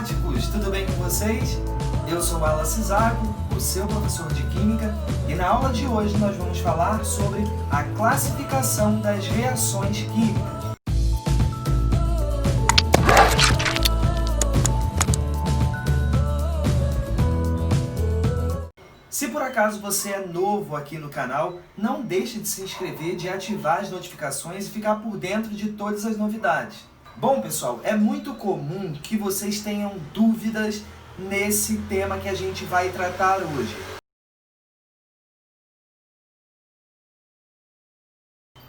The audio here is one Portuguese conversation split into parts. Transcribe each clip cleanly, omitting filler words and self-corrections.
matemáticos, tudo bem com vocês? Eu sou Wallace Zago, o seu professor de Química, e na aula de hoje nós vamos falar sobre a classificação das reações químicas. Se por acaso você é novo aqui no canal, não deixe de se inscrever, de ativar as notificações e ficar por dentro de todas as novidades. Bom, pessoal, é muito comum que vocês tenham dúvidas nesse tema que a gente vai tratar hoje.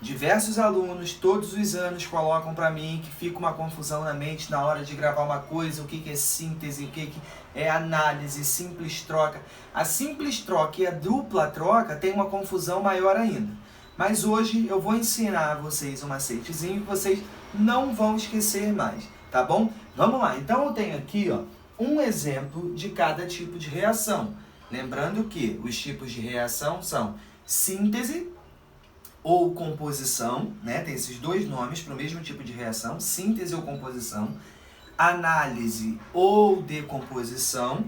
Diversos alunos, todos os anos, colocam para mim que fica uma confusão na mente na hora de gravar uma coisa, o que é síntese, o que é análise, simples troca. A simples troca e a dupla troca tem uma confusão maior ainda. Mas hoje eu vou ensinar a vocês um macetezinho que vocês não vão esquecer mais, tá bom? Vamos lá, então eu tenho aqui um exemplo de cada tipo de reação. Lembrando que os tipos de reação são síntese ou composição, né? Tem esses dois nomes para o mesmo tipo de reação, síntese ou composição, análise ou decomposição.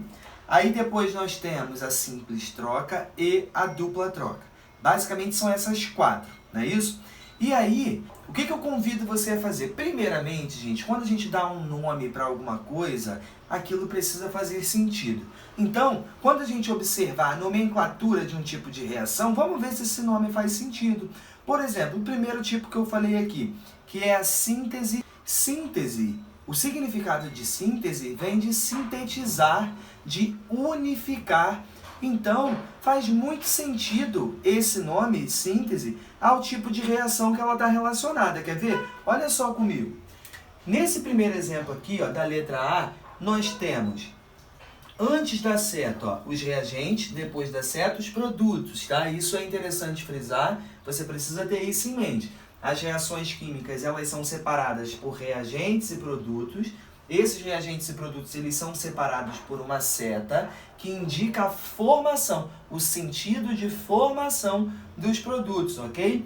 Aí depois nós temos a simples troca e a dupla troca. Basicamente são essas quatro, não é isso? E aí, o que eu convido você a fazer? Primeiramente, gente, quando a gente dá um nome para alguma coisa, aquilo precisa fazer sentido. Então, quando a gente observar a nomenclatura de um tipo de reação, vamos ver se esse nome faz sentido. Por exemplo, o primeiro tipo que eu falei aqui, que é a síntese. Síntese, o significado de síntese vem de sintetizar, de unificar. Então, faz muito sentido esse nome, síntese, ao tipo de reação que ela está relacionada. Quer ver? Olha só comigo. Nesse primeiro exemplo aqui, da letra A, nós temos, antes da seta, os reagentes, depois da seta, os produtos, tá? Isso é interessante frisar, você precisa ter isso em mente. As reações químicas, elas são separadas por reagentes e produtos. Esses reagentes e produtos, eles são separados por uma seta que indica a formação, o sentido de formação dos produtos, ok?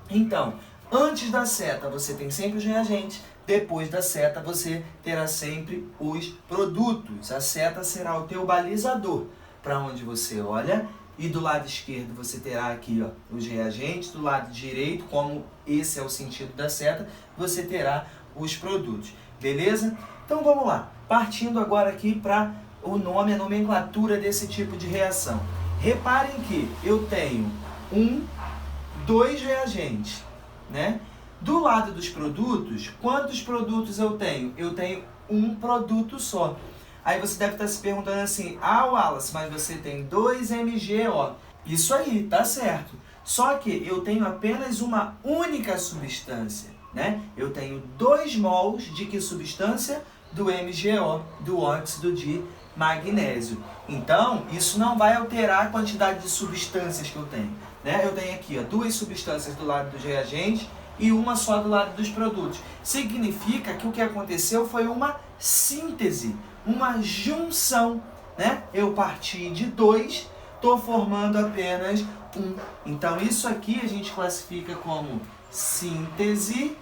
Então, antes da seta você tem sempre os reagentes, depois da seta você terá sempre os produtos. A seta será o teu balizador para onde você olha, e do lado esquerdo você terá aqui os reagentes, do lado direito, como esse é o sentido da seta, você terá os produtos, beleza? Então vamos lá, partindo agora aqui para o nome, a nomenclatura desse tipo de reação. Reparem que eu tenho dois reagentes, né? Do lado dos produtos, quantos produtos eu tenho? Eu tenho um produto só. Aí você deve estar se perguntando assim, Wallace, mas você tem 2 MgO. Isso aí, tá certo. Só que eu tenho apenas uma única substância, né? Eu tenho 2 mols de que substância? Do MgO, do óxido de magnésio. Então, isso não vai alterar a quantidade de substâncias que eu tenho, né? Eu tenho aqui 2 substâncias do lado dos reagentes e uma só do lado dos produtos. Significa que o que aconteceu foi uma síntese, uma junção, né? Eu parti de 2, estou formando apenas 1. Então, isso aqui a gente classifica como síntese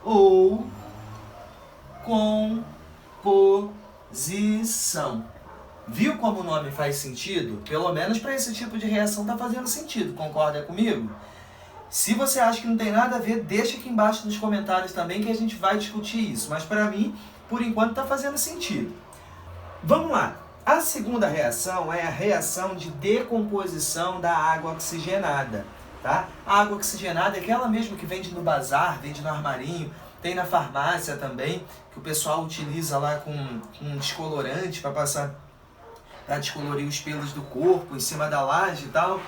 ou composição. Viu como o nome faz sentido? Pelo menos para esse tipo de reação está fazendo sentido, concorda comigo? Se você acha que não tem nada a ver, deixa aqui embaixo nos comentários também que a gente vai discutir isso. Mas para mim, por enquanto, está fazendo sentido. Vamos lá. A segunda reação é a reação de decomposição da água oxigenada. Tá? A água oxigenada é aquela mesmo que vende no bazar, vende no armarinho, tem na farmácia também, que o pessoal utiliza lá com um descolorante para passar, para descolorir os pelos do corpo, em cima da laje e tal.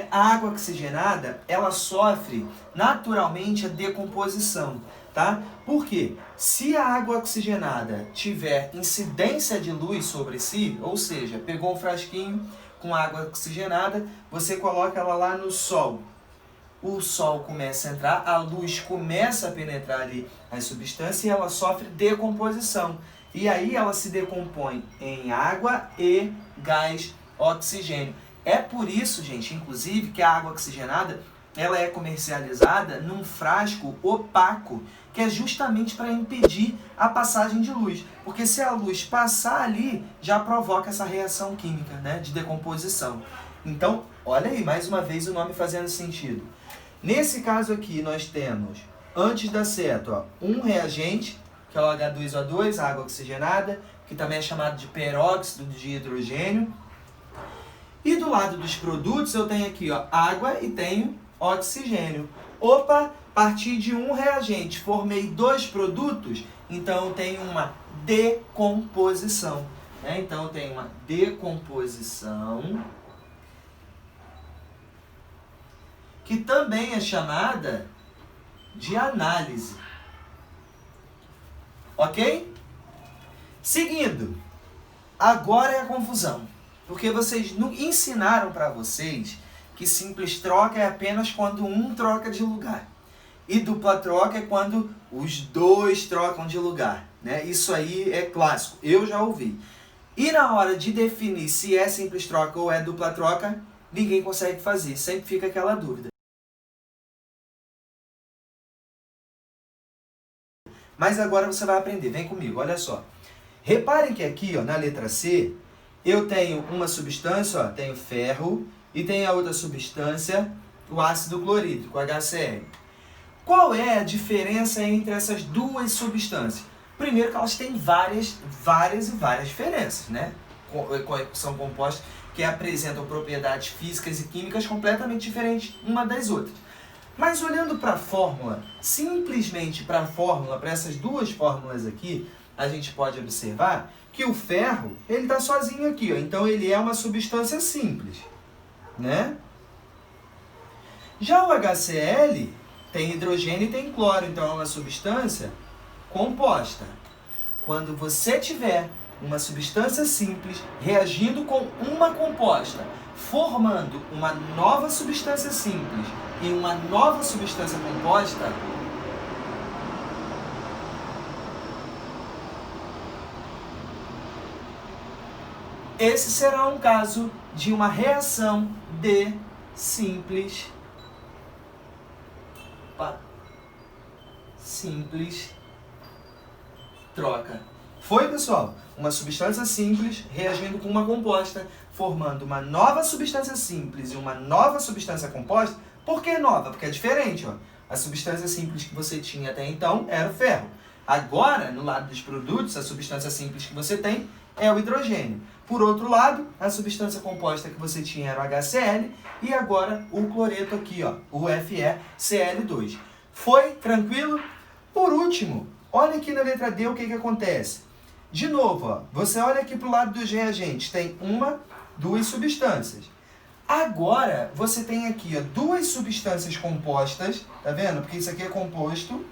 A água oxigenada, ela sofre naturalmente a decomposição, tá? Por quê? Se a água oxigenada tiver incidência de luz sobre si, ou seja, pegou um frasquinho com água oxigenada, você coloca ela lá no sol. O sol começa a entrar, a luz começa a penetrar ali as substâncias e ela sofre decomposição. E aí ela se decompõe em água e gás oxigênio. É por isso, gente, inclusive, que a água oxigenada ela é comercializada num frasco opaco, que é justamente para impedir a passagem de luz. Porque se a luz passar ali, já provoca essa reação química, né, de decomposição. Então, olha aí, mais uma vez o nome fazendo sentido. Nesse caso aqui, nós temos, antes da seta, um reagente, que é o H2O2, água oxigenada, que também é chamado de peróxido de hidrogênio. E do lado dos produtos, eu tenho aqui água e tenho oxigênio. Opa, a partir de um reagente formei dois produtos, então eu tenho uma decomposição. Né? Então eu tenho uma decomposição, que também é chamada de análise. Ok? Seguindo, agora é a confusão. Porque vocês ensinaram para vocês que simples troca é apenas quando um troca de lugar. E dupla troca é quando os dois trocam de lugar. Né? Isso aí é clássico, eu já ouvi. E na hora de definir se é simples troca ou é dupla troca, ninguém consegue fazer, sempre fica aquela dúvida. Mas agora você vai aprender, vem comigo, olha só. Reparem que aqui, na letra C, eu tenho uma substância, tenho ferro, e tenho a outra substância, o ácido clorídrico, HCl. Qual é a diferença entre essas duas substâncias? Primeiro que elas têm várias diferenças, né? São compostos que apresentam propriedades físicas e químicas completamente diferentes uma das outras. Mas olhando para a fórmula, simplesmente para a fórmula, para essas duas fórmulas aqui, a gente pode observar que o ferro, ele está sozinho aqui, então ele é uma substância simples, né? Já o HCl tem hidrogênio e tem cloro, então é uma substância composta. Quando você tiver uma substância simples reagindo com uma composta, formando uma nova substância simples e uma nova substância composta, esse será um caso de uma reação de simples troca. Foi, pessoal? Uma substância simples reagindo com uma composta, formando uma nova substância simples e uma nova substância composta. Por que nova? Porque é diferente. A substância simples que você tinha até então era o ferro. Agora, no lado dos produtos, a substância simples que você tem é o hidrogênio. Por outro lado, a substância composta que você tinha era o HCl e agora o cloreto aqui, o FeCl2. Foi? Tranquilo? Por último, olha aqui na letra D o que acontece. De novo, você olha aqui para o lado dos reagentes, tem duas substâncias. Agora, você tem aqui duas substâncias compostas, tá vendo? Porque isso aqui é composto,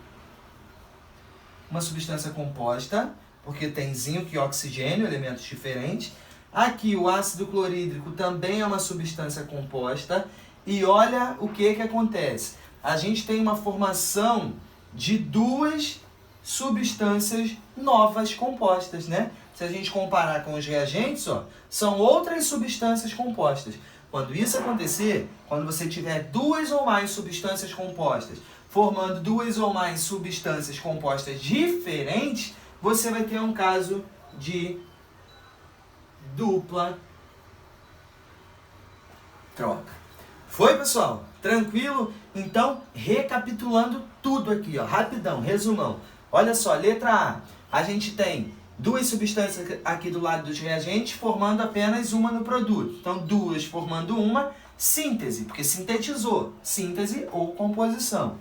uma substância composta, porque tem zinco e oxigênio, elementos diferentes. Aqui o ácido clorídrico também é uma substância composta. E olha o que acontece. A gente tem uma formação de duas substâncias novas compostas, né? Se a gente comparar com os reagentes, são outras substâncias compostas. Quando isso acontecer, quando você tiver duas ou mais substâncias compostas, formando duas ou mais substâncias compostas diferentes, você vai ter um caso de dupla troca. Foi, pessoal? Tranquilo? Então, recapitulando tudo aqui, rapidão, resumão. Olha só, letra A. A gente tem duas substâncias aqui do lado dos reagentes, formando apenas uma no produto. Então, duas formando uma, síntese, porque sintetizou. Síntese ou composição.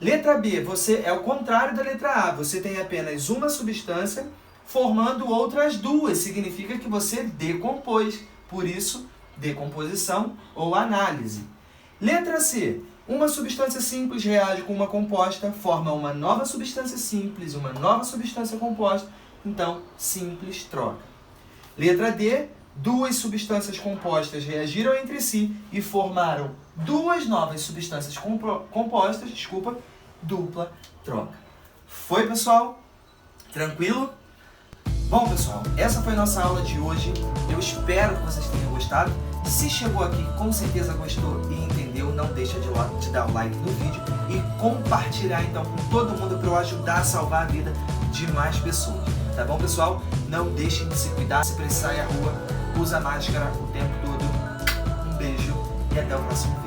Letra B, você é o contrário da letra A. Você tem apenas uma substância formando outras duas. Significa que você decompôs. Por isso, decomposição ou análise. Letra C. Uma substância simples reage com uma composta, forma uma nova substância simples, uma nova substância composta. Então, simples troca. Letra D. Duas substâncias compostas reagiram entre si e formaram duas novas substâncias compostas, dupla troca. Foi, pessoal? Tranquilo? Bom, pessoal, essa foi a nossa aula de hoje. Eu espero que vocês tenham gostado. Se chegou aqui, com certeza gostou e entendeu, não deixa de dar o like no vídeo e compartilhar então com todo mundo para eu ajudar a salvar a vida de mais pessoas. Tá bom, pessoal? Não deixem de se cuidar, se precisar ir à rua, usa máscara o tempo todo. Um beijo e até o próximo vídeo.